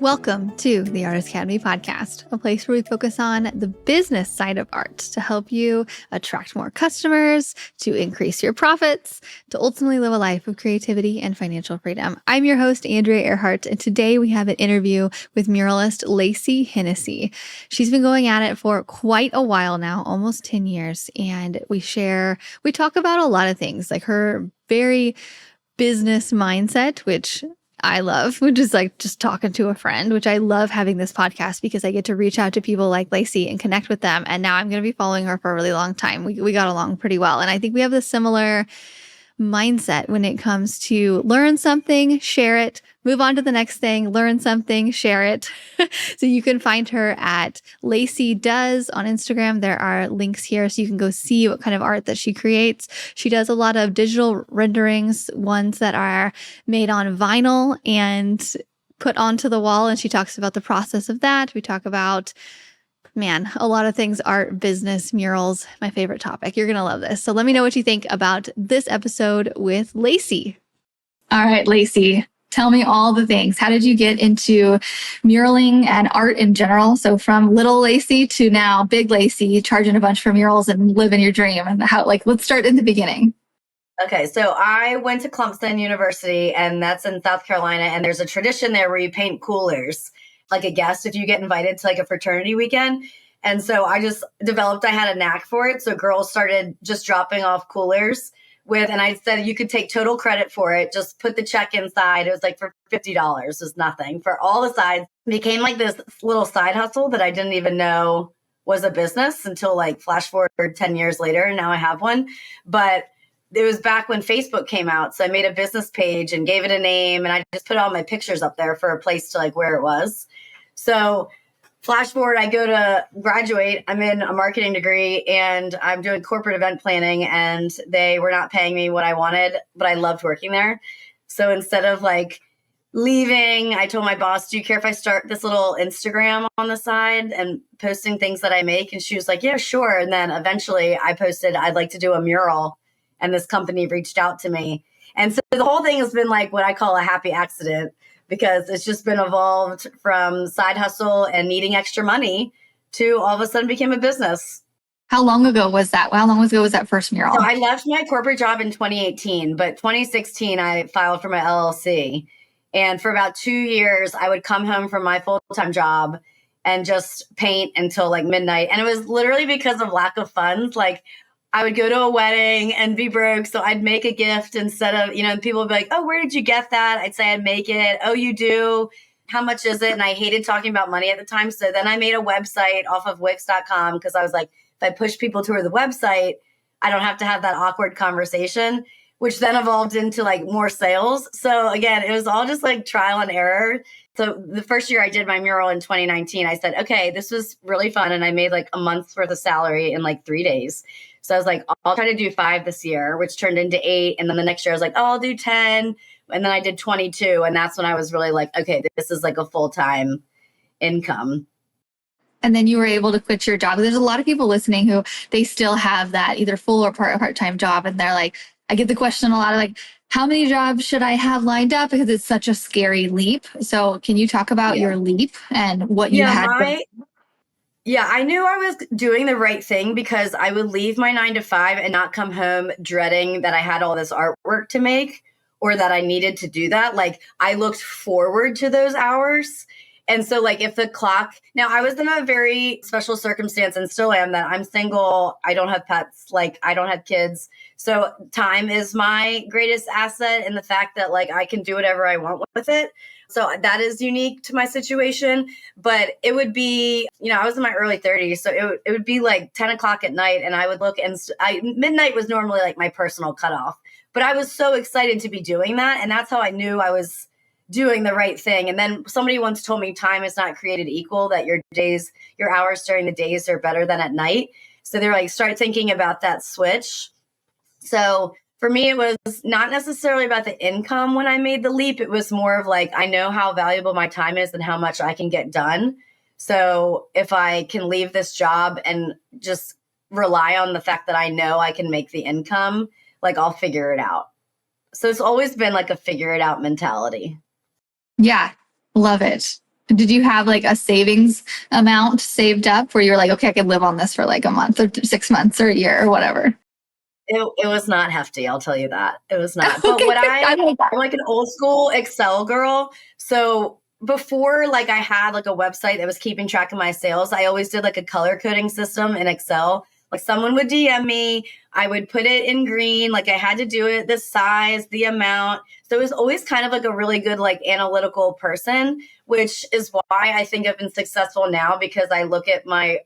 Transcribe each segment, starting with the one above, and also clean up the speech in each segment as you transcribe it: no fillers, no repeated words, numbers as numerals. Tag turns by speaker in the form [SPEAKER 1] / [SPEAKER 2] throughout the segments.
[SPEAKER 1] Welcome to the Artist Academy podcast, a place where we focus on the business side of art to help you attract more customers, to increase your profits, to ultimately live a life of creativity and financial freedom. I'm your host, Andrea Earhart, and today we have an interview with muralist Lacey Hennessey. She's been going at it for quite a while now, almost 10 years, and we talk about a lot of things, like her very business mindset, which I love, which is like just talking to a friend, which I love having this podcast because I get to reach out to people like Lacey and connect with them. And now I'm going to be following her for a really long time. We got along pretty well. And I think we have a similar mindset when it comes to learn something, share it, move on to the next thing, learn something, share it. So you can find her at Lacey Does on Instagram. There are links here so you can go see what kind of art that she creates. She does a lot of digital renderings, ones that are made on vinyl and put onto the wall. And she talks about the process of that. We talk about a lot of things, art, business, murals, my favorite topic. You're going to love this. So let me know what you think about this episode with Lacey. All right, Lacey, tell me all the things. How did you get into muraling and art in general? So from little Lacey to now big Lacey, charging a bunch for murals and living your dream. And let's start in the beginning.
[SPEAKER 2] Okay, so I went to Clemson University, and that's in South Carolina. And there's a tradition there where you paint coolers, like a guest if you get invited to like a fraternity weekend. And so I just developed, I had a knack for it. So girls started just dropping off coolers and I said you could take total credit for it. Just put the check inside. It was like for $50. It was nothing for all the sides. It became like this little side hustle that I didn't even know was a business until like flash forward 10 years later. And now I have one. But it was back when Facebook came out. So I made a business page and gave it a name. And I just put all my pictures up there for a place to like where it was. So flash forward, I go to graduate. I'm in a marketing degree and I'm doing corporate event planning, and they were not paying me what I wanted, but I loved working there. So instead of like leaving, I told my boss, do you care if I start this little Instagram on the side and posting things that I make? And she was like, yeah, sure. And then eventually I posted, I'd like to do a mural. And this company reached out to me. And so the whole thing has been like what I call a happy accident, because it's just been evolved from side hustle and needing extra money to all of a sudden became a business.
[SPEAKER 1] How long ago was that? How long ago was that first mural?
[SPEAKER 2] So I left my corporate job in 2018, but 2016, I filed for my LLC. And for about 2 years, I would come home from my full-time job and just paint until like midnight. And it was literally because of lack of funds. Like I would go to a wedding and be broke. So I'd make a gift instead of, and people would be like, oh, where did you get that? I'd say I'd make it. Oh, you do? How much is it? And I hated talking about money at the time. So then I made a website off of Wix.com because I was like, if I push people to the website, I don't have to have that awkward conversation, which then evolved into like more sales. So again, it was all just like trial and error. So the first year I did my mural in 2019, I said, okay, this was really fun. And I made like a month's worth of salary in like 3 days. So I was like, I'll try to do 5 this year, which turned into 8. And then the next year I was like, oh, I'll do 10. And then I did 22. And that's when I was really like, okay, this is like a full-time income.
[SPEAKER 1] And then you were able to quit your job. There's a lot of people listening who they still have that either full or part-time job. And they're like, I get the question a lot of like, how many jobs should I have lined up? Because it's such a scary leap. So can you talk about your leap and what you had?
[SPEAKER 2] Yeah, I knew I was doing the right thing because I would leave my 9 to 5 and not come home dreading that I had all this artwork to make or that I needed to do that. Like I looked forward to those hours. And so like if the clock, now I was in a very special circumstance and still am, that I'm single, I don't have pets, like I don't have kids. So time is my greatest asset in the fact that like I can do whatever I want with it. So that is unique to my situation, but it would be, I was in my early 30s. So it would be like 10 o'clock at night and I would look and midnight was normally like my personal cutoff, but I was so excited to be doing that. And that's how I knew I was doing the right thing. And then somebody once told me time is not created equal, that your hours during the days are better than at night. So they're like, start thinking about that switch. So for me, it was not necessarily about the income when I made the leap. It was more of like, I know how valuable my time is and how much I can get done. So if I can leave this job and just rely on the fact that I know I can make the income, like I'll figure it out. So it's always been like a figure it out mentality.
[SPEAKER 1] Yeah, love it. Did you have like a savings amount saved up where you were like, okay, I could live on this for like a month or 6 months or a year or whatever?
[SPEAKER 2] It was not hefty, I'll tell you that. It was not. But
[SPEAKER 1] Okay, I like that.
[SPEAKER 2] I'm like an old school Excel girl. So before like I had like a website that was keeping track of my sales, I always did like a color coding system in Excel. Like someone would DM me, I would put it in green, like I had to do it, the size, the amount. So it was always kind of like a really good like analytical person, which is why I think I've been successful now, because I look at my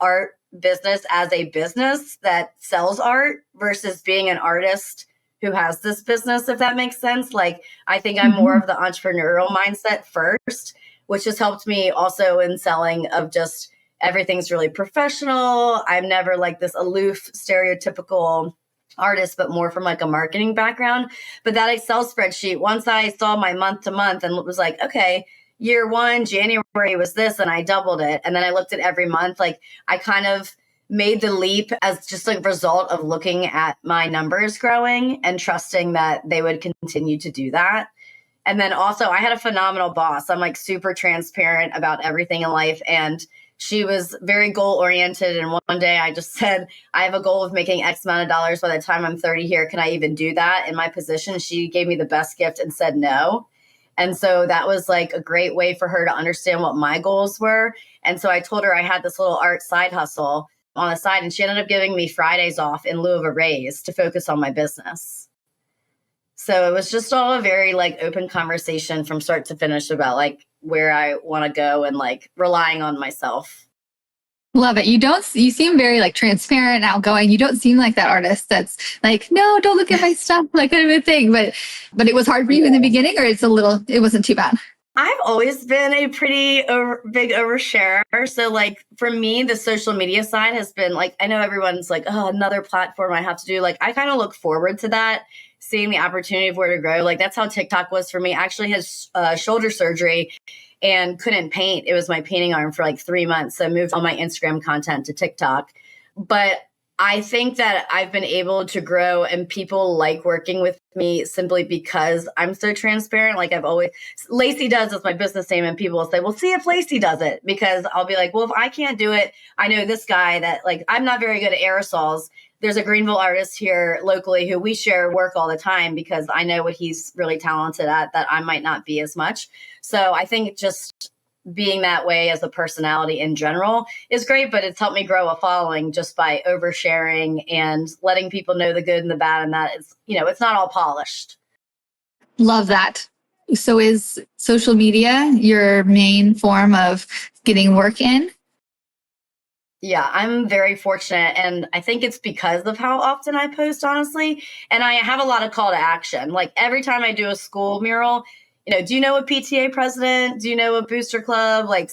[SPEAKER 2] art business as a business that sells art versus being an artist who has this business, if that makes sense. Like, I think I'm more of the entrepreneurial mindset first, which has helped me also in selling of just everything's really professional. I'm never like this aloof, stereotypical artist, but more from like a marketing background. But that Excel spreadsheet, once I saw my month to month and was like, okay, year one, January was this, and I doubled it. And then I looked at every month, like I kind of made the leap as just a result of looking at my numbers growing and trusting that they would continue to do that. And then also I had a phenomenal boss. I'm like super transparent about everything in life. And she was very goal oriented. And one day I just said, I have a goal of making X amount of dollars by the time I'm 30 here. Can I even do that in my position? She gave me the best gift and said no. And so that was like a great way for her to understand what my goals were. And so I told her I had this little art side hustle on the side, and she ended up giving me Fridays off in lieu of a raise to focus on my business. So it was just all a very like open conversation from start to finish about like where I want to go and like relying on myself.
[SPEAKER 1] Love it. You seem very like transparent, outgoing. You don't seem like that artist that's like, no, don't look at my stuff, like kind of a thing. But it was hard for you in the beginning, or it wasn't too bad?
[SPEAKER 2] I've always been a pretty big oversharer. So like for me, the social media side has been like, I know everyone's like, oh, another platform I have to do. Like I kind of look forward to that, seeing the opportunity of where to grow. Like that's how TikTok was for me. I actually had shoulder surgery and couldn't paint. It was my painting arm for like 3 months. So I moved all my Instagram content to TikTok. But I think that I've been able to grow and people like working with me simply because I'm so transparent. Like Lacey does is my business name, and people will say, well, see if Lacey does it, because I'll be like, well, if I can't do it, I know this guy that like, I'm not very good at aerosols. There's a Greenville artist here locally who we share work all the time because I know what he's really talented at that I might not be as much. So I think just being that way as a personality in general is great, but it's helped me grow a following just by oversharing and letting people know the good and the bad. And that is, it's not all polished.
[SPEAKER 1] Love that. So is social media your main form of getting work in?
[SPEAKER 2] Yeah, I'm very fortunate. And I think it's because of how often I post, honestly. And I have a lot of call to action. Like every time I do a school mural, do you know a PTA president? Do you know a booster club? Like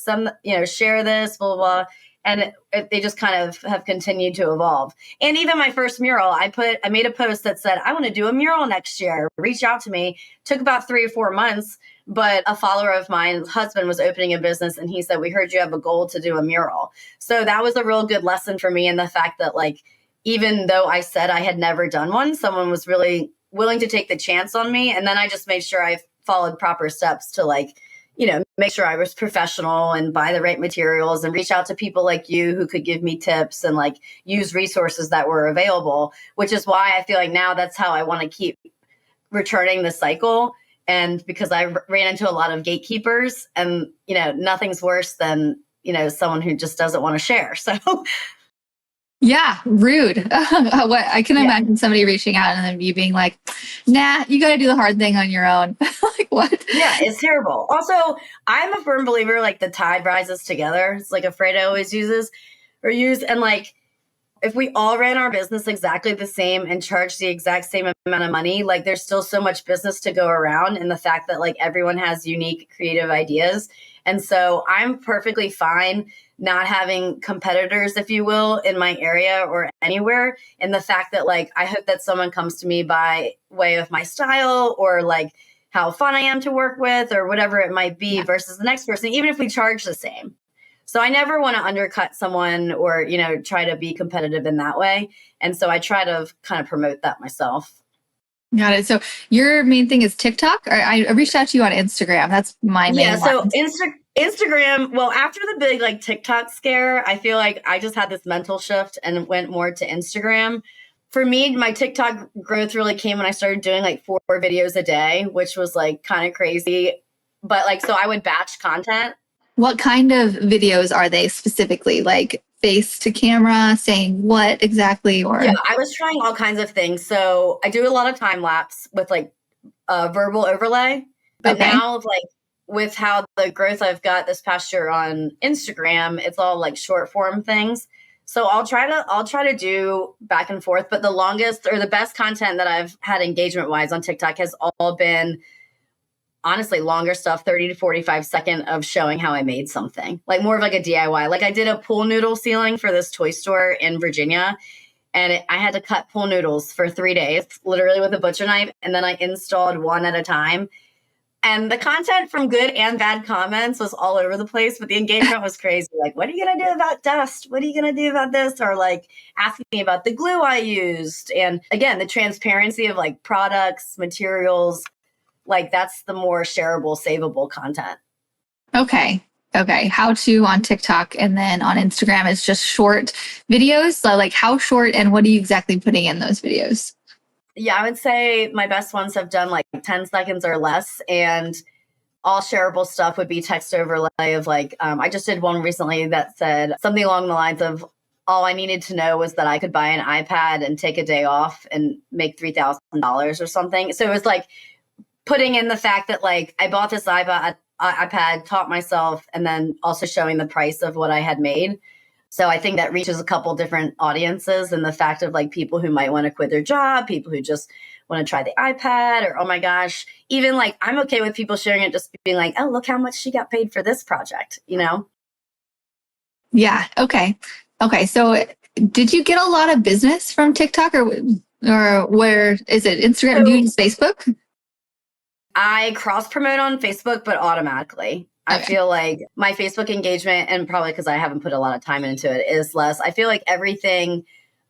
[SPEAKER 2] share this, blah, blah, blah. And they just kind of have continued to evolve. And even my first mural, I made a post that said, I want to do a mural next year. Reach out to me. Took about 3 or 4 months. But a follower of mine's husband was opening a business, and he said, we heard you have a goal to do a mural. So that was a real good lesson for me in the fact that, like, even though I said I had never done one, someone was really willing to take the chance on me. And then I just made sure I followed proper steps to, like, make sure I was professional and buy the right materials and reach out to people like you who could give me tips and like use resources that were available, which is why I feel like now that's how I want to keep returning the cycle. And because I ran into a lot of gatekeepers, and, nothing's worse than, someone who just doesn't want to share. So
[SPEAKER 1] yeah, rude. What I can imagine somebody reaching out and then you being like, nah, you got to do the hard thing on your own. Like what?
[SPEAKER 2] Yeah, it's terrible. Also, I'm a firm believer, like the tide rises together. It's like a phrase I always use. And like, if we all ran our business exactly the same and charged the exact same amount of money, like there's still so much business to go around, and the fact that like everyone has unique creative ideas. And so I'm perfectly fine not having competitors, if you will, in my area or anywhere. And the fact that like, I hope that someone comes to me by way of my style or like how fun I am to work with or whatever it might be versus the next person, even if we charge the same. So I never want to undercut someone or, try to be competitive in that way. And so I try to kind of promote that myself.
[SPEAKER 1] Got it. So your main thing is TikTok? Or I reached out to you on Instagram. That's my main one.
[SPEAKER 2] So Instagram, well, after the big like TikTok scare, I feel like I just had this mental shift and went more to Instagram. For me, my TikTok growth really came when I started doing like 4 videos a day, which was like kind of crazy. But like, so I would batch content.
[SPEAKER 1] What kind of videos are they specifically? Like face to camera, saying what exactly? Or
[SPEAKER 2] Yeah, I was trying all kinds of things. So I do a lot of time lapse with like verbal overlay. But
[SPEAKER 1] okay,
[SPEAKER 2] now, like with how the growth I've got this past year on Instagram, it's all like short form things. So I'll try to do back and forth. But the longest or the best content that I've had engagement wise on TikTok has all been honestly longer stuff, 30 to 45 second of showing how I made something, like more of like a DIY. Like I did a pool noodle ceiling for this toy store in Virginia, and I had to cut pool noodles for 3 days, literally with a butcher knife. And then I installed one at a time. And the content from good and bad comments was all over the place, but the engagement was crazy. Like, what are you going to do about dust? What are you going to do about this? Or like asking me about the glue I used. And again, the transparency of like products, materials, like that's the more shareable, savable content.
[SPEAKER 1] okay, okay. How to on TikTok and then on Instagram is just short videos. So like how short and what are you exactly putting in those videos?
[SPEAKER 2] Yeah, I would say my best ones have done like 10 seconds or less. And all shareable stuff would be text overlay of like, I just did one recently that said something along the lines of, all I needed to know was that I could buy an iPad and take a day off and make $3,000 or something. So it was like putting in the fact that like I bought this iPad, taught myself, and then also showing the price of what I had made. So I think that reaches a couple different audiences, and the fact of like people who might want to quit their job, people who just want to try the iPad, or oh my gosh, even like I'm okay with people sharing it, just being like, oh, look how much she got paid for this project, you know?
[SPEAKER 1] Yeah. Okay. Okay. So did you get a lot of business from TikTok or where is it? Instagram? Do you
[SPEAKER 2] So
[SPEAKER 1] use Facebook?
[SPEAKER 2] I cross promote on Facebook, but automatically. I
[SPEAKER 1] Okay.
[SPEAKER 2] feel like my Facebook engagement, and probably because I haven't put a lot of time into it, is less. I feel like everything,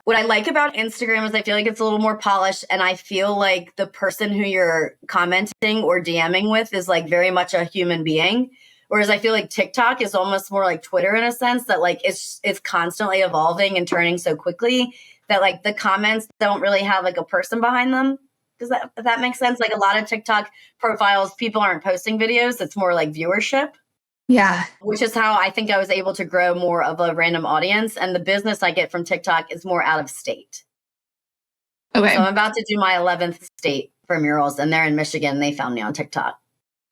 [SPEAKER 2] what I like about Instagram is I feel like it's a little more polished. And I feel like the person who you're commenting or DMing with is like very much a human being. Whereas I feel like TikTok is almost more like Twitter in a sense that like it's constantly evolving and turning so quickly that like the comments don't really have like a person behind them. If that makes sense? Like a lot of TikTok profiles, people aren't posting videos. It's more like viewership,
[SPEAKER 1] Yeah.
[SPEAKER 2] which is how I think I was able to grow more of a random audience. And the business I get from TikTok is more out of state. So
[SPEAKER 1] Okay.
[SPEAKER 2] I'm about to do my 11th state for Murals, and they're in Michigan. They found me on TikTok.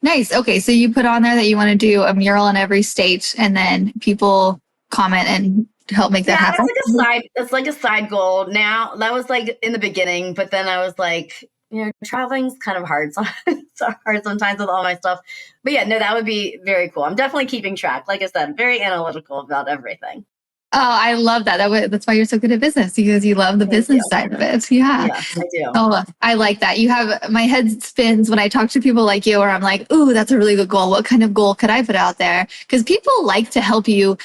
[SPEAKER 1] Nice. Okay. So you put on there that you want to do a mural in every state and then people comment and help make that
[SPEAKER 2] Yeah,
[SPEAKER 1] happen.
[SPEAKER 2] that's like a side goal. Now that was like in the beginning, but then I was like, traveling's kind of hard. So it's hard sometimes with all my stuff. But yeah, no, that would be very cool. I'm definitely keeping track. Like I said, very analytical about everything.
[SPEAKER 1] Oh, I love that. That's why you're so good at business because you love the
[SPEAKER 2] Thank
[SPEAKER 1] business
[SPEAKER 2] you.
[SPEAKER 1] side of it. Yeah.
[SPEAKER 2] Yeah, I do.
[SPEAKER 1] Oh, I like that. You have my head spins when I talk to people like you, where I'm like, "Ooh, that's a really good goal. What kind of goal could I put out there?" Because people like to help you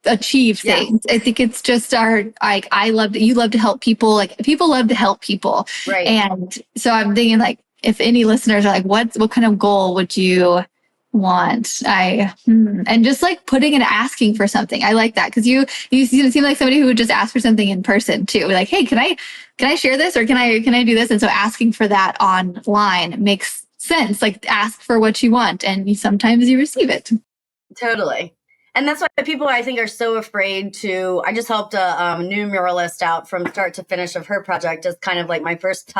[SPEAKER 1] achieve
[SPEAKER 2] Yes,
[SPEAKER 1] things. I think it's just our like you love to help people. Like people love to help people,
[SPEAKER 2] right.
[SPEAKER 1] and so I'm thinking like, if any listeners are like, what kind of goal would you want? And just like putting and asking for something. I like that because you seem like somebody who would just ask for something in person too. Like, hey, can I share this or can I do this? And so asking for that online makes sense. Like ask for what you want, and sometimes you receive it.
[SPEAKER 2] Totally. And that's why people I think are so afraid to. I just helped a new muralist out from start to finish of her project as kind of like my first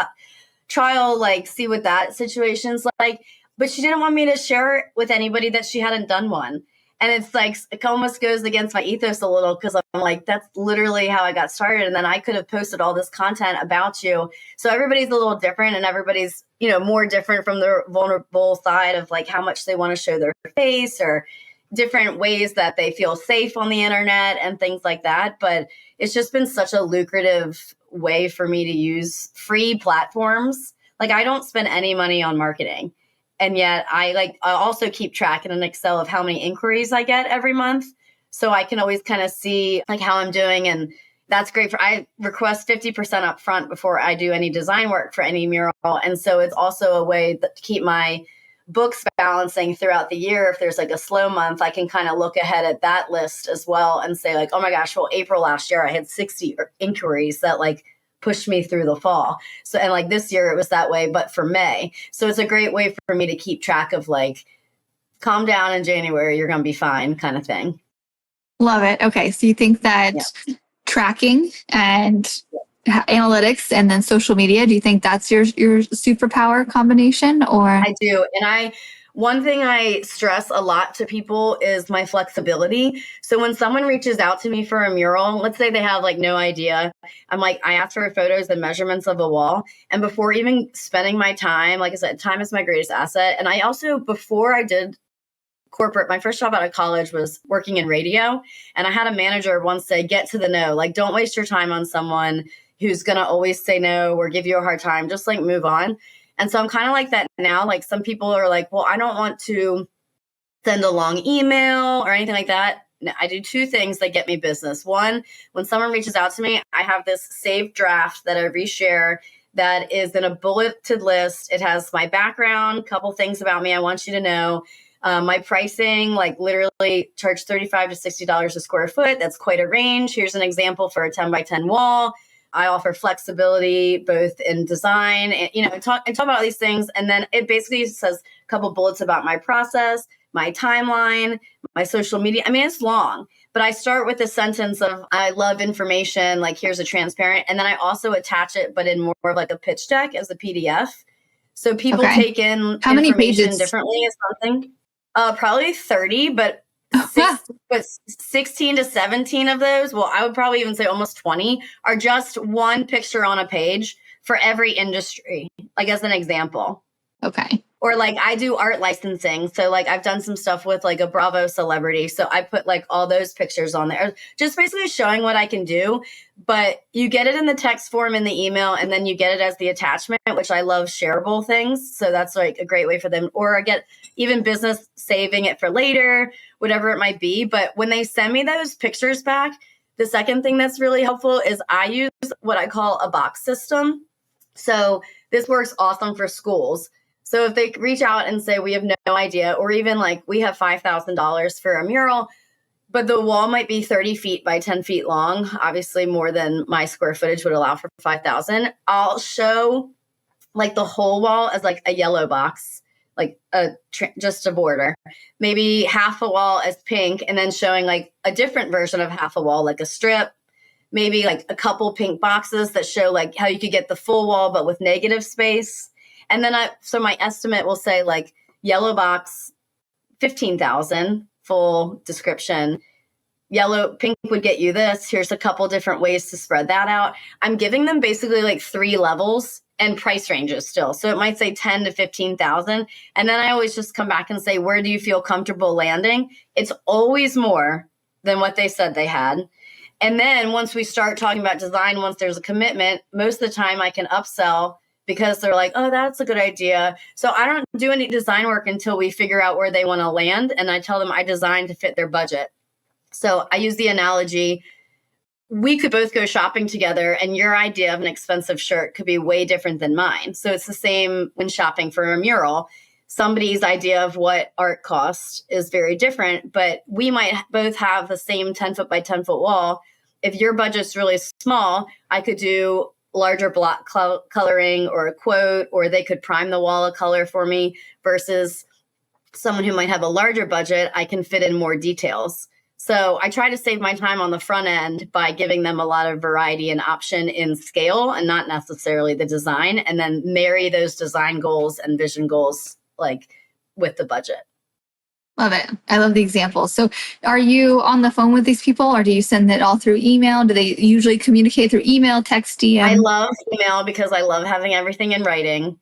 [SPEAKER 2] trial, like see what that situation's like. But she didn't want me to share it with anybody that she hadn't done one. And it's like, it almost goes against my ethos a little because I'm like, that's literally how I got started. And then I could have posted all this content about you. So everybody's a little different and everybody's, more different from the vulnerable side of like how much they want to show their face or different ways that they feel safe on the internet and things like that. But it's just been such a lucrative way for me to use free platforms. Like I don't spend any money on marketing. And yet I also keep track in an Excel of how many inquiries I get every month. So I can always kind of see like how I'm doing. And that's great I request 50% up front before I do any design work for any mural. And so it's also a way to keep my books balancing throughout the year, if there's like a slow month, I can kind of look ahead at that list as well and say like, oh my gosh, well, April last year I had 60 inquiries that like pushed me through the fall. So, and like this year it was that way, but for May. So it's a great way for me to keep track of like, calm down in January, you're going to be fine kind of thing.
[SPEAKER 1] Love it. Okay. So you think that tracking and analytics and then social media, do you think that's your superpower combination? Or
[SPEAKER 2] I do. And one thing I stress a lot to people is my flexibility. So when someone reaches out to me for a mural, let's say they have like no idea, I'm like, I ask for photos and measurements of a wall. And before even spending my time, like I said, time is my greatest asset. And I also, before I did corporate, my first job out of college was working in radio. And I had a manager once say, get to the know, like, don't waste your time on someone who's going to always say no or give you a hard time, just like move on. And so I'm kind of like that now. Like some people are like, well, I don't want to send a long email or anything like that. I do two things that get me business. One, when someone reaches out to me, I have this saved draft that I reshare that is in a bulleted list. It has my background, a couple things about me I want you to know. My pricing, like literally charge $35 to $60 a square foot. That's quite a range. Here's an example for a 10 by 10 wall. I offer flexibility both in design and, talk about all these things. And then it basically says a couple bullets about my process, my timeline, my social media. I mean, it's long, but I start with a sentence of, I love information, like here's a transparent. And then I also attach it, but in more of like a pitch deck as a PDF. So people take in
[SPEAKER 1] how many
[SPEAKER 2] information
[SPEAKER 1] pages
[SPEAKER 2] differently as something. Probably 30, but 16 to 17 of those, well, I would probably even say almost 20 are just one picture on a page for every industry, like as an example.
[SPEAKER 1] Okay.
[SPEAKER 2] Or like I do art licensing. So like I've done some stuff with like a Bravo celebrity. So I put like all those pictures on there, just basically showing what I can do. But you get it in the text form in the email, and then you get it as the attachment, which I love shareable things. So that's like a great way for them. Or I get even business saving it for later, whatever it might be. But when they send me those pictures back, the second thing that's really helpful is I use what I call a box system. So this works awesome for schools. So if they reach out and say, we have no idea, or even like we have $5,000 for a mural, but the wall might be 30 feet by 10 feet long, obviously more than my square footage would allow for 5,000. I'll show like the whole wall as like a yellow box, like just a border, maybe half a wall as pink, and then showing like a different version of half a wall, like a strip, maybe like a couple pink boxes that show like how you could get the full wall, but with negative space. And then so my estimate will say like yellow box, 15,000, full description. Pink would get you this. Here's a couple different ways to spread that out. I'm giving them basically like 3 levels and price ranges still. So it might say 10 to 15,000. And then I always just come back and say, where do you feel comfortable landing? It's always more than what they said they had. And then once we start talking about design, once there's a commitment, most of the time I can upsell because they're like, oh, that's a good idea. So I don't do any design work until we figure out where they want to land. And I tell them I designed to fit their budget. So I use the analogy, we could both go shopping together and your idea of an expensive shirt could be way different than mine. So it's the same when shopping for a mural. Somebody's idea of what art costs is very different, but we might both have the same 10 foot by 10 foot wall. If your budget's really small, I could do larger block coloring or a quote, or they could prime the wall a color for me versus someone who might have a larger budget. I can fit in more details. So I try to save my time on the front end by giving them a lot of variety and option in scale and not necessarily the design, and then marry those design goals and vision goals like with the budget.
[SPEAKER 1] Love it. I love the example. So are you on the phone with these people, or do you send it all through email? Do they usually communicate through email, text, DM?
[SPEAKER 2] I love email because I love having everything in writing.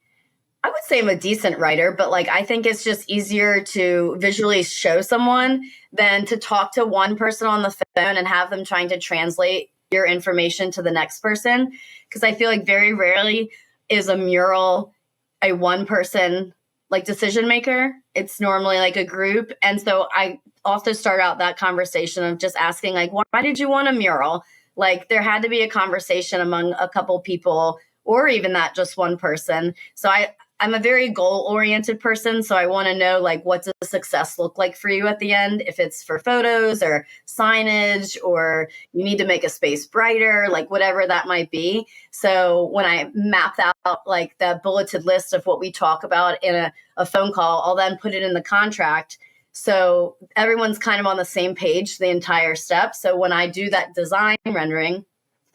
[SPEAKER 2] I would say I'm a decent writer, but like I think it's just easier to visually show someone than to talk to one person on the phone and have them trying to translate your information to the next person. Because I feel like very rarely is a mural a one person like decision maker. It's normally like a group. And so I also start out that conversation of just asking like, why did you want a mural? Like there had to be a conversation among a couple people, or even that just one person. So I I'm a very goal-oriented person. So I want to know, like, what does success look like for you at the end? If it's for photos or signage, or you need to make a space brighter, like whatever that might be. So when I map out like the bulleted list of what we talk about in a phone call, I'll then put it in the contract. So everyone's kind of on the same page the entire step. So when I do that design rendering,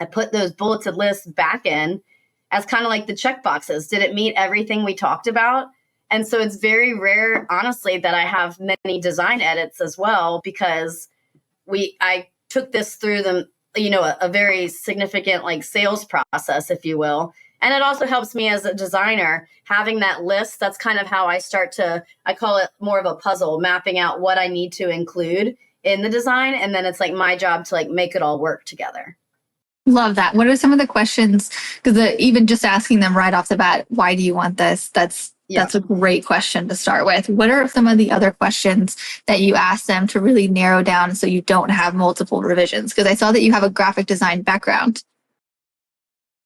[SPEAKER 2] I put those bulleted lists back in as kind of like the check boxes. Did it meet everything we talked about? And so it's very rare, honestly, that I have many design edits as well, because I took this through a very significant like sales process, if you will. And it also helps me as a designer, having that list. That's kind of how I call it more of a puzzle, mapping out what I need to include in the design. And then it's like my job to like make it all work together.
[SPEAKER 1] Love that. What are some of the questions? Because even just asking them right off the bat, why do you want this? That's a great question to start with. What are some of the other questions that you ask them to really narrow down so you don't have multiple revisions? Because I saw that you have a graphic design background.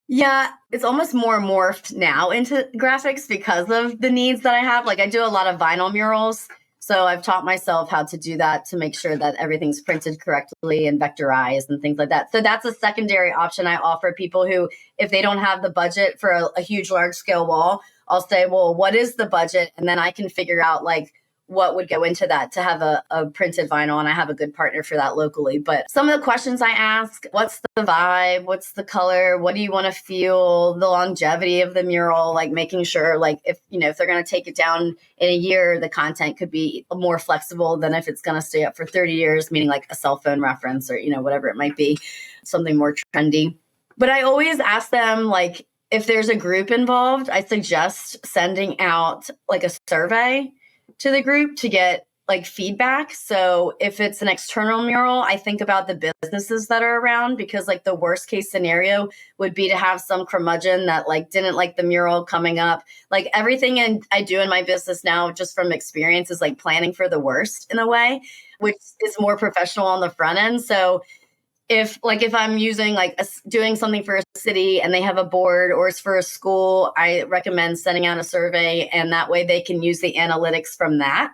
[SPEAKER 2] Yeah, it's almost more morphed now into graphics because of the needs that I have. Like I do a lot of vinyl murals. So I've taught myself how to do that to make sure that everything's printed correctly and vectorized and things like that. So that's a secondary option I offer people who, if they don't have the budget for a huge, large scale wall, I'll say, well, what is the budget? And then I can figure out like what would go into that to have a printed vinyl. And I have a good partner for that locally. But some of the questions I ask, what's the vibe? What's the color? What do you want to feel? The longevity of the mural, like making sure like if they're going to take it down in a year, the content could be more flexible than if it's going to stay up for 30 years, meaning like a cell phone reference or, whatever it might be, something more trendy. But I always ask them, like, if there's a group involved, I suggest sending out like a survey to the group to get like feedback. So if it's an external mural, I think about the businesses that are around, because like the worst case scenario would be to have some curmudgeon that like didn't like the mural coming up. Like everything I do in my business now, just from experience, is like planning for the worst in a way, which is more professional on the front end. So if I'm using doing something for a city and they have a board, or it's for a school, I recommend sending out a survey, and that way they can use the analytics from that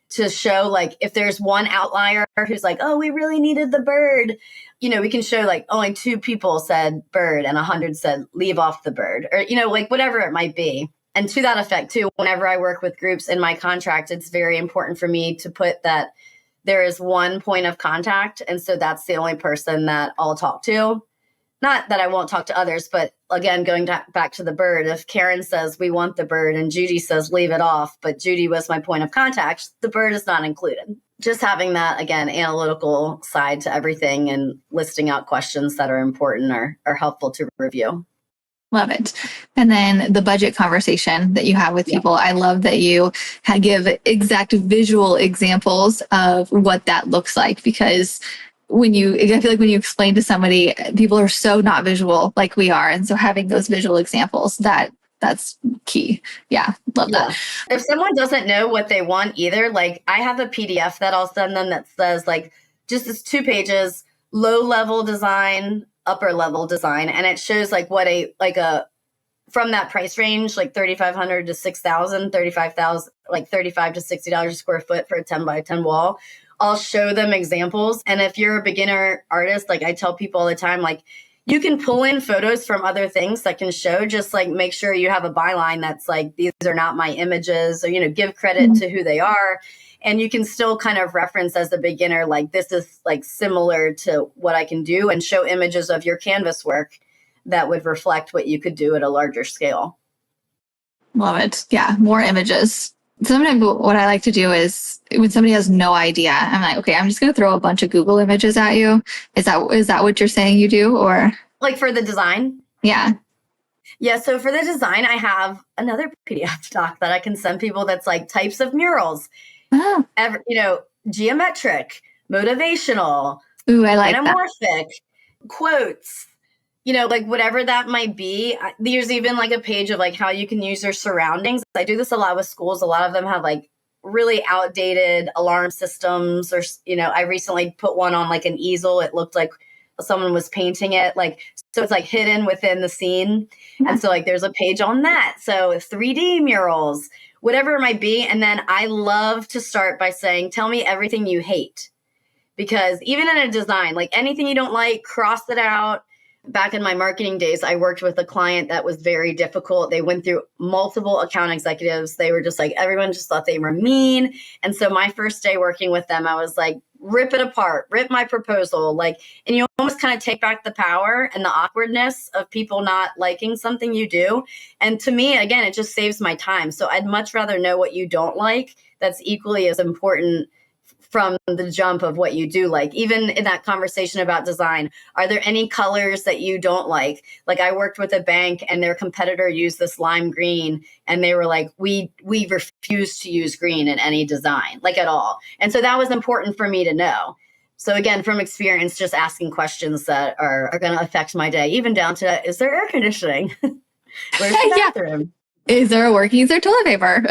[SPEAKER 2] to show like if there's one outlier who's like, oh, we really needed the bird, we can show like only 2 people said bird and 100 said leave off the bird, or like whatever it might be. And to that effect too, whenever I work with groups in my contract, it's very important for me to put that there is one point of contact. And so that's the only person that I'll talk to. Not that I won't talk to others, but again, going back to the bird, if Karen says we want the bird and Judy says leave it off, but Judy was my point of contact, the bird is not included. Just having that, again, analytical side to everything and listing out questions that are important are helpful to review.
[SPEAKER 1] Love it. And then the budget conversation that you have with people. I love that you give exact visual examples of what that looks like, because I feel like when you explain to somebody, people are so not visual like we are. And so having those visual examples, that's key. Yeah. Love that.
[SPEAKER 2] If someone doesn't know what they want either, like I have a PDF that I'll send them that says like, just it's 2 pages, low level design, upper level design. And it shows like what from that price range, like $3,500 to $6,000, $35,000, like $35 to $60 a square foot for a 10 by 10 wall. I'll show them examples. And if you're a beginner artist, like I tell people all the time, like you can pull in photos from other things that can show, just like make sure you have a byline that's like, these are not my images, or, give credit to who they are. And you can still kind of reference as a beginner, like this is like similar to what I can do, and show images of your canvas work that would reflect what you could do at a larger scale.
[SPEAKER 1] Love it. Yeah. More images. Sometimes what I like to do is when somebody has no idea, I'm like, okay, I'm just going to throw a bunch of Google images at you. Is that what you're saying you do? Or
[SPEAKER 2] like for the design?
[SPEAKER 1] Yeah.
[SPEAKER 2] Yeah. So for the design, I have another PDF doc that I can send people that's like types of murals.
[SPEAKER 1] Oh.
[SPEAKER 2] Geometric, motivational,
[SPEAKER 1] Ooh, I like
[SPEAKER 2] anamorphic,
[SPEAKER 1] that.
[SPEAKER 2] quotes, like whatever that might be. There's even like a page of like how you can use your surroundings. I do this a lot with schools. A lot of them have like really outdated alarm systems, or, I recently put one on like an easel. It looked like someone was painting it. Like, so it's like hidden within the scene. And so like there's a page on that. So 3D murals, whatever it might be. And then I love to start by saying, tell me everything you hate. Because even in a design, like anything you don't like, cross it out. Back in my marketing days, I worked with a client that was very difficult. They went through multiple account executives. They were just like, everyone just thought they were mean. And so my first day working with them, I was like, rip it apart, rip my proposal. Like, and you almost kind of take back the power and the awkwardness of people not liking something you do. And to me, again, it just saves my time. So I'd much rather know what you don't like. That's equally as important from the jump of what you do like. Even in that conversation about design, are there any colors that you don't like? Like I worked with a bank and their competitor used this lime green and they were like, we refuse to use green in any design, like at all. And so that was important for me to know. So again, from experience, just asking questions that are going to affect my day, even down to, is there air conditioning? Where's the bathroom?
[SPEAKER 1] Is there a working? Is there toilet paper?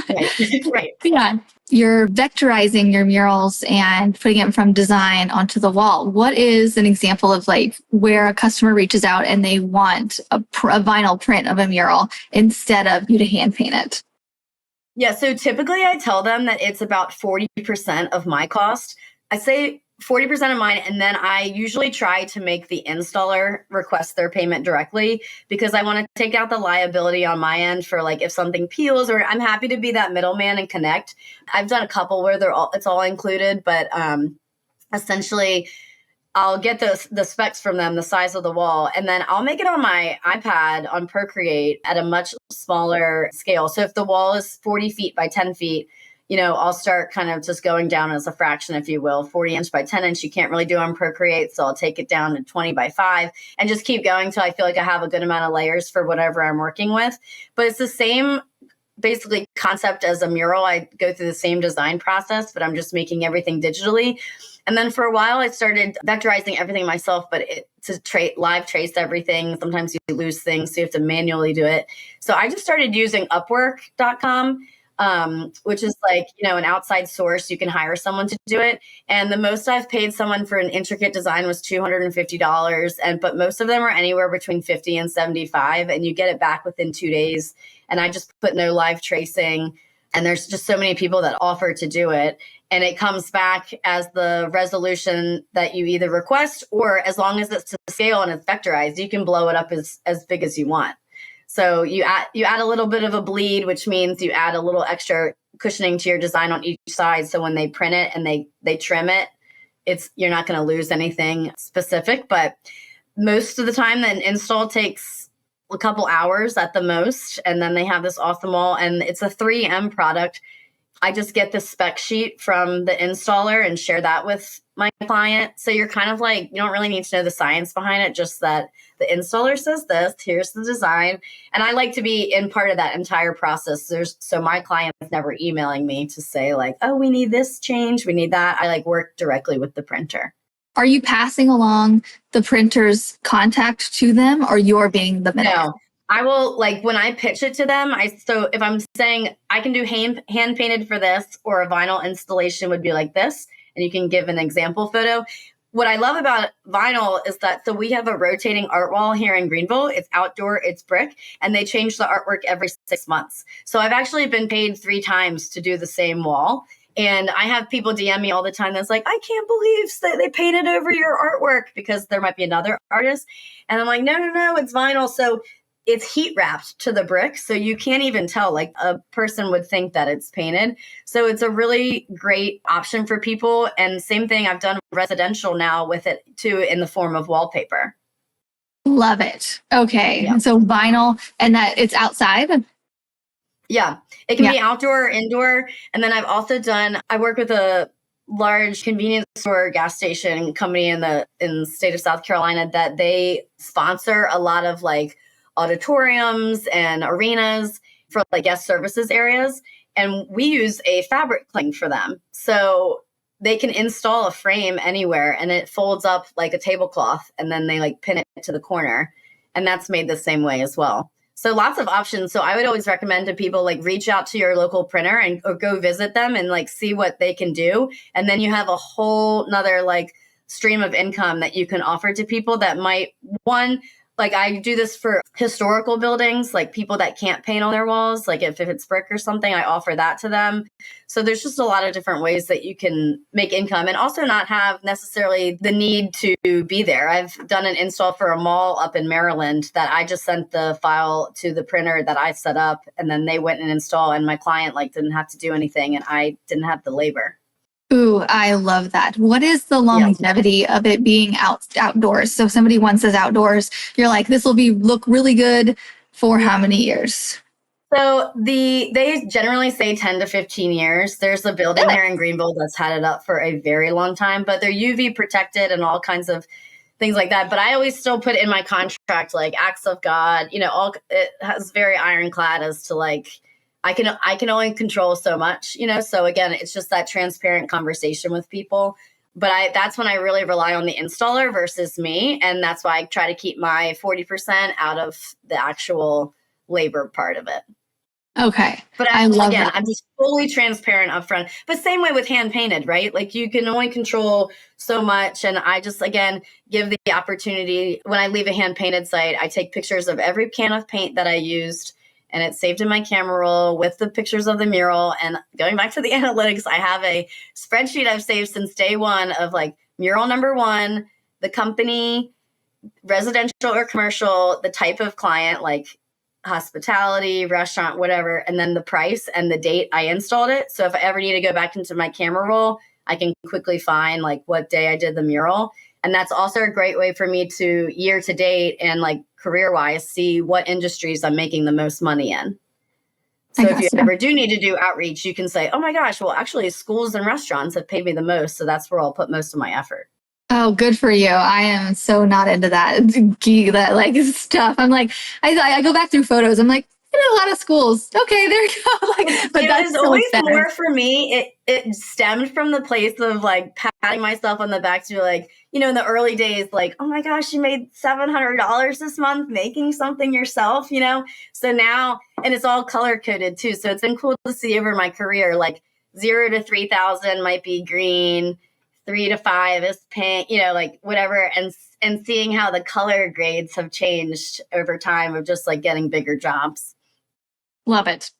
[SPEAKER 2] Right. Right.
[SPEAKER 1] Yeah. You're vectorizing your murals and putting it from design onto the wall. What is an example of like where a customer reaches out and they want a vinyl print of a mural instead of you to hand paint it?
[SPEAKER 2] Yeah. So typically I tell them that it's about 40% of my cost. I say 40% of mine. And then I usually try to make the installer request their payment directly because I want to take out the liability on my end for like if something peels, or I'm happy to be that middleman and connect. I've done a couple where it's all included, but essentially I'll get the specs from them, the size of the wall, and then I'll make it on my iPad on Procreate at a much smaller scale. So if the wall is 40 feet by 10 feet, I'll start kind of just going down as a fraction, if you will. 40 inch by 10 inch, you can't really do on Procreate. So I'll take it down to 20 by 5 and just keep going until I feel like I have a good amount of layers for whatever I'm working with. But it's the same basically concept as a mural. I go through the same design process, but I'm just making everything digitally. And then for a while, I started vectorizing everything myself, but live trace everything. Sometimes you lose things, so you have to manually do it. So I just started using Upwork.com. Which is like, an outside source. You can hire someone to do it. And the most I've paid someone for an intricate design was $250. But most of them are anywhere between $50 and $75, and you get it back within 2 days. And I just put no live tracing. And there's just so many people that offer to do it. And it comes back as the resolution that you either request, or as long as it's to scale and it's vectorized, you can blow it up as big as you want. So you add a little bit of a bleed, which means you add a little extra cushioning to your design on each side. So when they print it and they trim it, you're not going to lose anything specific. But most of the time, the install takes a couple hours at the most. And then they have this off the wall, and it's a 3M product. I just get the spec sheet from the installer and share that with my client. So you're kind of like, you don't really need to know the science behind it, just that the installer says this, here's the design. And I like to be in part of that entire process. So my client is never emailing me to say like, oh, we need this change, we need that. I like work directly with the printer. Are
[SPEAKER 1] you passing along the printer's contact to them, or you're being the middle?
[SPEAKER 2] No. I will, like, when I pitch it to them, so if I'm saying I can do hand painted for this, or a vinyl installation would be like this, and you can give an example photo. What I love about vinyl is that, so we have a rotating art wall here in Greenville. It's outdoor, it's brick, and they change the artwork every 6 months. So I've actually been paid 3 times to do the same wall. And I have people DM me all the time that's like, I can't believe that they painted over your artwork, because there might be another artist. And I'm like, no, it's vinyl. So it's heat wrapped to the brick. So you can't even tell, like a person would think that it's painted. So it's a really great option for people. And same thing, I've done residential now with it too, in the form of wallpaper.
[SPEAKER 1] Love it. Okay. Yeah. So vinyl, and that it's outside?
[SPEAKER 2] Yeah. It can be outdoor or indoor. And then I've also I work with a large convenience store gas station company in the state of South Carolina that they sponsor a lot of like auditoriums and arenas for like guest services areas. And we use a fabric cling for them. So they can install a frame anywhere and it folds up like a tablecloth, and then they like pin it to the corner. And that's made the same way as well. So lots of options. So I would always recommend to people, like, reach out to your local printer or go visit them and like see what they can do. And then you have a whole nother like stream of income that you can offer to people that might, one, like I do this for historical buildings, like people that can't paint on their walls. Like if it's brick or something, I offer that to them. So there's just a lot of different ways that you can make income and also not have necessarily the need to be there. I've done an install for a mall up in Maryland that I just sent the file to the printer that I set up, and then they went and installed, and my client like didn't have to do anything and I didn't have the labor.
[SPEAKER 1] Ooh, I love that. What is the longevity of it being outdoors? So somebody once says outdoors, you're like, this will look really good for how many years?
[SPEAKER 2] So they generally say 10 to 15 years. There's a building here in Greenville that's had it up for a very long time, but they're UV protected and all kinds of things like that. But I always still put in my contract, like acts of God, it has very ironclad as to like, I can only control so much, So again, it's just that transparent conversation with people. But that's when I really rely on the installer versus me. And that's why I try to keep my 40% out of the actual labor part of it.
[SPEAKER 1] Okay.
[SPEAKER 2] But
[SPEAKER 1] I love
[SPEAKER 2] again,
[SPEAKER 1] that.
[SPEAKER 2] I'm just fully transparent upfront. But same way with hand painted, right? Like you can only control so much. And I just, again, give the opportunity. When I leave a hand painted site, I take pictures of every can of paint that I used, and it's saved in my camera roll with the pictures of the mural. And going back to the analytics, I have a spreadsheet I've saved since day one of like mural number one, the company, residential or commercial, the type of client, like hospitality, restaurant, whatever, and then the price and the date I installed it. So if I ever need to go back into my camera roll, I can quickly find like what day I did the mural. And that's also a great way for me to year to date and like career-wise see what industries I'm making the most money in. So if you ever do need to do outreach, you can say, oh my gosh, well, actually schools and restaurants have paid me the most. So that's where I'll put most of my effort.
[SPEAKER 1] Oh, good for you. I am so not into that like stuff. I'm like, I go back through photos. I'm like, I did a lot of schools. Okay, there you go. Like, but
[SPEAKER 2] it was always more for me. It stemmed from the place of like patting myself on the back to be like, in the early days, like, oh my gosh, you made $700 this month making something yourself, So now, and it's all color coded too. So it's been cool to see over my career, like 0 to 3,000 might be green, 3 to 5 is pink, like whatever. And seeing how the color grades have changed over time of just like getting bigger jobs.
[SPEAKER 1] Love it.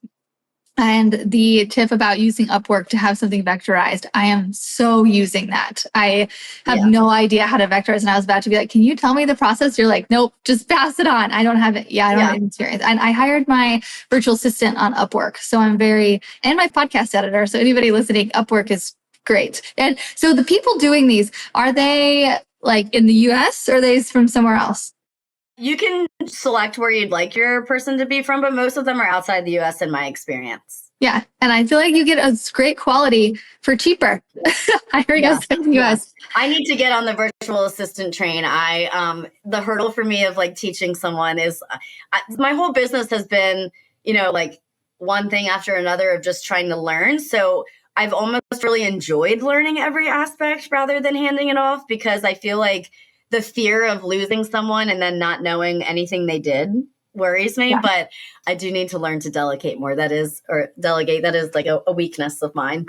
[SPEAKER 1] And the tip about using Upwork to have something vectorized, I am so using that. I have no idea how to vectorize. And I was about to be like, can you tell me the process? You're like, nope, just pass it on. I don't have it. I don't have experience. And I hired my virtual assistant on Upwork. So and my podcast editor. So anybody listening, Upwork is great. And so the people doing these, are they like in the US or are they from somewhere else?
[SPEAKER 2] You can select where you'd like your person to be from, but most of them are outside the US in my experience.
[SPEAKER 1] Yeah. And I feel like you get a great quality for cheaper. Hiring us in the US.
[SPEAKER 2] I need to get on the virtual assistant train. The hurdle for me of like teaching someone is my whole business has been, like one thing after another of just trying to learn. So I've almost really enjoyed learning every aspect rather than handing it off, because I feel like the fear of losing someone and then not knowing anything they did worries me. Yeah. But I do need to learn to delegate more. That is like a weakness of mine.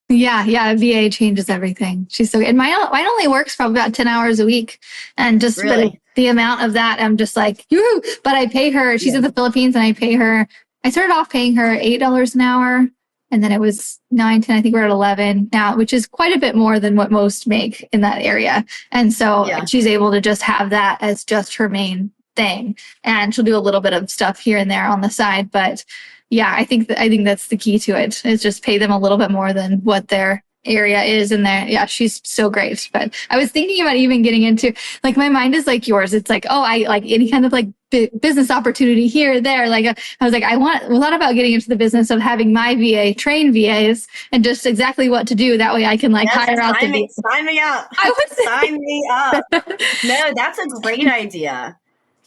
[SPEAKER 1] Yeah. VA changes everything. She's so good. And mine only works for about 10 hours a week. And just really? the amount of that, I'm just like, yoo-hoo. But I pay her, she's in the Philippines, and I started off paying her $8 an hour. And then it was 9, 10, I think we're at 11 now, which is quite a bit more than what most make in that area. And so she's able to just have that as just her main thing. And she'll do a little bit of stuff here and there on the side. But yeah, I think that's the key to it, is just pay them a little bit more than what their area is in there. Yeah, she's so great. But I was thinking about even getting into, like, my mind is like yours. It's like, oh, I like any kind of like business opportunity here or there. Like I was like, I thought about getting into the business of having my VA train VAs and just exactly what to do. That way I can hire out
[SPEAKER 2] sign me up. Sign me up. No, that's a great idea.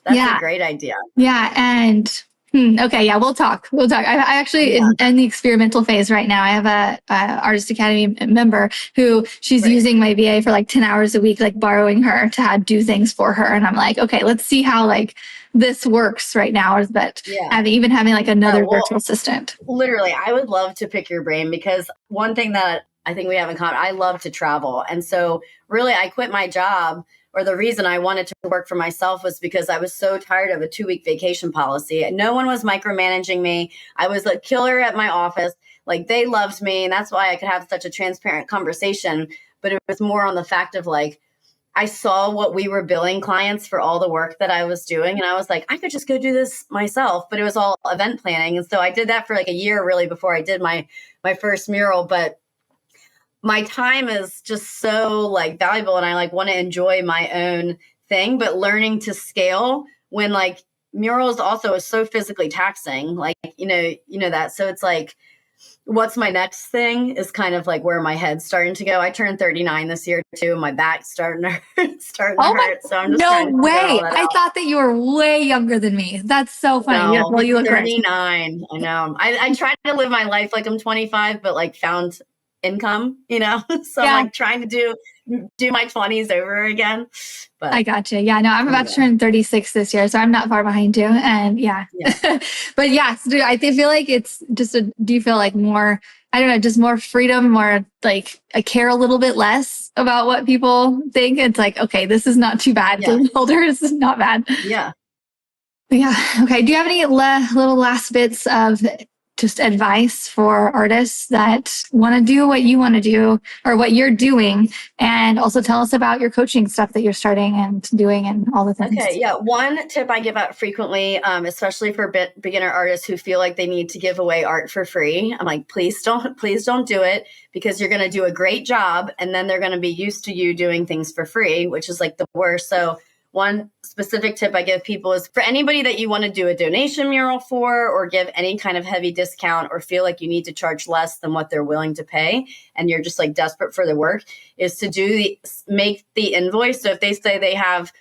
[SPEAKER 2] That's a great idea.
[SPEAKER 1] Yeah. And okay. Yeah. We'll talk. I actually in the experimental phase right now. I have a Artist Academy member who she's using my VA for like 10 hours a week, like borrowing her to do things for her. And I'm like, okay, let's see how like this works right now. But having like another virtual assistant.
[SPEAKER 2] Literally, I would love to pick your brain, because one thing that I think we have in common. I love to travel. And so really I quit my job, or the reason I wanted to work for myself was because I was so tired of a 2-week vacation policy. No one was micromanaging me. I was a killer at my office. Like, they loved me. And that's why I could have such a transparent conversation. But it was more on the fact of like, I saw what we were billing clients for all the work that I was doing. And I was like, I could just go do this myself, but it was all event planning. And so I did that for like a year really before I did my first mural. But my time is just so like valuable, and I like want to enjoy my own thing, but learning to scale when like murals also is so physically taxing, like, you know that. So it's like, what's my next thing is kind of like where my head's starting to go. I turned 39 this year too. My back's starting to hurt. So I'm just
[SPEAKER 1] no
[SPEAKER 2] trying to
[SPEAKER 1] way.
[SPEAKER 2] figure all that
[SPEAKER 1] I
[SPEAKER 2] out.
[SPEAKER 1] thought that you were way younger than me. That's so funny.
[SPEAKER 2] No,
[SPEAKER 1] Well, you look
[SPEAKER 2] 39. I know. I tried to live my life like I'm 25, but like found income, so I'm like trying to do my 20s over again. But
[SPEAKER 1] I gotcha. Yeah, no, I'm about to turn 36 this year, so I'm not far behind you. And but yes, I feel like it's just do you feel like more, I don't know, just more freedom, more like I care a little bit less about what people think. It's like, okay, this is not too bad. Getting older is not bad.
[SPEAKER 2] Yeah.
[SPEAKER 1] Yeah. Okay. Do you have any little last bits of just advice for artists that want to do what you want to do or what you're doing? And also tell us about your coaching stuff that you're starting and doing and all the things.
[SPEAKER 2] Okay. Yeah. One tip I give out frequently, especially for beginner artists who feel like they need to give away art for free. I'm like, please don't do it, because you're going to do a great job and then they're going to be used to you doing things for free, which is like the worst. So one specific tip I give people is for anybody that you want to do a donation mural for, or give any kind of heavy discount, or feel like you need to charge less than what they're willing to pay, and you're just like desperate for the work, is to make the invoice. So if they say they have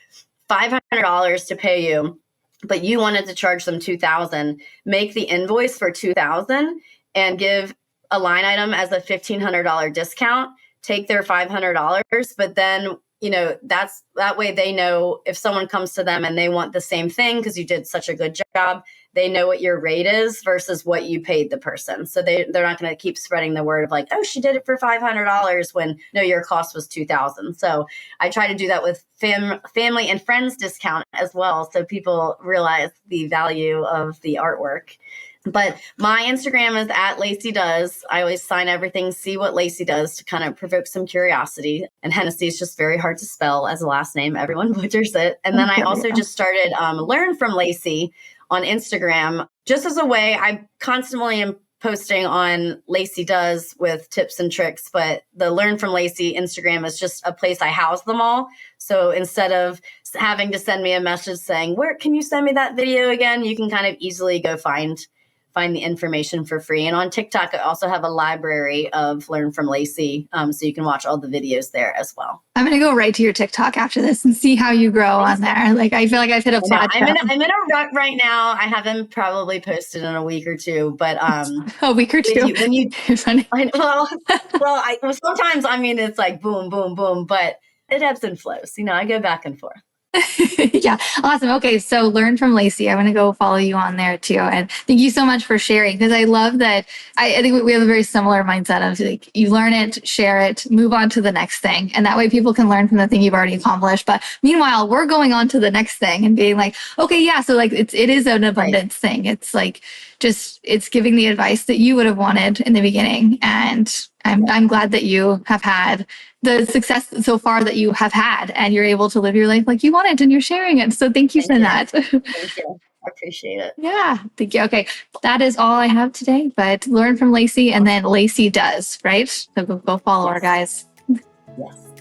[SPEAKER 2] $500 to pay you, but you wanted to charge them $2,000, make the invoice for $2,000 and give a line item as a $1,500 discount. Take their $500, but then that way they know if someone comes to them and they want the same thing because you did such a good job, they know what your rate is versus what you paid the person. So they're not going to keep spreading the word of like, oh, she did it for $500 when no, your cost was $2,000. So I try to do that with family and friends discount as well, so people realize the value of the artwork. But my Instagram is @LaceyDoes. I always sign everything, see what Lacey does, to kind of provoke some curiosity. And Hennessey is just very hard to spell as a last name. Everyone butchers it. And then I also just started Learn from Lacey on Instagram, just as a way. I constantly am posting on Lacey Does with tips and tricks, but the Learn from Lacey Instagram is just a place I house them all. So instead of having to send me a message saying, where can you send me that video again, you can kind of easily go find the information for free. And on TikTok, I also have a library of Learn from Lacey, so you can watch all the videos there as well.
[SPEAKER 1] I'm going to go right to your TikTok after this and see how you grow on there. Like, I feel like I've hit a plateau.
[SPEAKER 2] I'm in a rut right now. I haven't probably posted in a week or two, but
[SPEAKER 1] a week or two.
[SPEAKER 2] When you
[SPEAKER 1] funny.
[SPEAKER 2] Well, sometimes it's like boom, boom, boom, but it ebbs and flows. I go back and forth.
[SPEAKER 1] Yeah. Awesome. Okay. So Learn from Lacey. I want to go follow you on there too. And thank you so much for sharing, because I love that. I think we have a very similar mindset of like, you learn it, share it, move on to the next thing. And that way people can learn from the thing you've already accomplished. But meanwhile, we're going on to the next thing and being like, okay, yeah. So like it is an abundance thing. It's like, it's giving the advice that you would have wanted in the beginning. And I'm glad that you have had the success so far that you have had, and you're able to live your life like you wanted and you're sharing it. So thank you for that.
[SPEAKER 2] Thank you. I appreciate it.
[SPEAKER 1] Yeah. Thank you. Okay. That is all I have today, but Learn from Lacey, and then Lacey Does, right? So go follow our guys.
[SPEAKER 2] Yes.